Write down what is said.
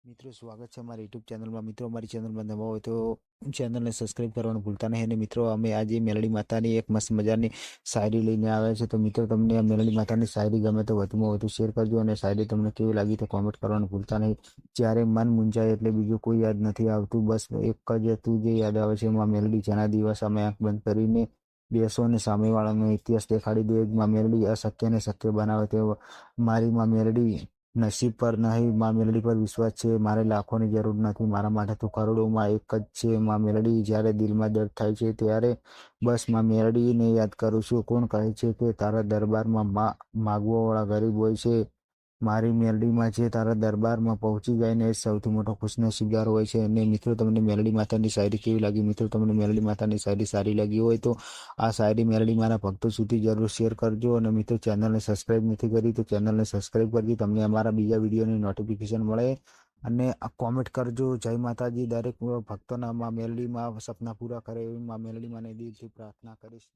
મિત્રો સ્વાગત છે અમારી યુટ્યુબ ચેનલમાં। મિત્રો અમારી ચેનલમાં નવા હોય તો ચેનલને સબસ્ક્રાઈબ કરવાનું ભૂલતા નહીં। અને મિત્રો અમે આજે મેલડી માતાની એક મસ્ત મજાની શાયરી લઈને આવ્યા છે। તો મિત્રો તમને આ મેલડી માતાની શાયરી ગમે તો વધુમાં વધુ શેર કરજો અને શાયરી તમને કેવી લાગી તો કોમેન્ટ કરવાનું ભૂલતા નહીં। જ્યારે મન મૂંઝાય એટલે બીજું કોઈ યાદ નથી આવતું, બસ એક જ તું જે યાદ આવે છે માં મેલડી। જેના દિવસ અમે આંખ બંધ કરીને બેસો અને સામેવાળાનો ઇતિહાસ દેખાડી દે। માં મેલડી અશક્યને શક્ય બનાવે તે મારી માં મેલડી। નસીબ પર નહીં, માં મેલડી પર વિશ્વાસ છે। મારે લાખોની જરૂર નથી, મારા માટે તો કરોડોમાં એક જ છે માં મેલડી। જ્યારે દિલમાં દર્દ થાય છે ત્યારે બસ માં મેલડીને યાદ કરું છું। કોણ કહે છે કે તારા દરબારમાં માગવાવાળા ગરીબ હોય છે? મારી મેલડીમાં જે તારા દરબારમાં પહોંચી જાય ને એ સૌથી મોટો ખુશનસીબદાર હોય છે। અને મિત્રો તમને મેલડી માતાની શાયરી કેવી લાગી? મિત્રો તમને મેલડી માતાની શાયરી સારી લાગી હોય તો આ શાયરી મેલડી મારા ભક્તો સુધી જરૂર શેર કરજો। અને મિત્રો ચેનલને સબસ્ક્રાઈબ નથી કરી તો ચેનલને સબસ્ક્રાઈબ કરજો, તમને અમારા બીજા વિડીયોની નોટિફિકેશન મળે। અને કોમેન્ટ કરજો જય માતાજી। દરેક ભક્તોના માં મેલડીમાં સપના પૂરા કરે એવી માં મેલડી મને દિલથી પ્રાર્થના કરીશ।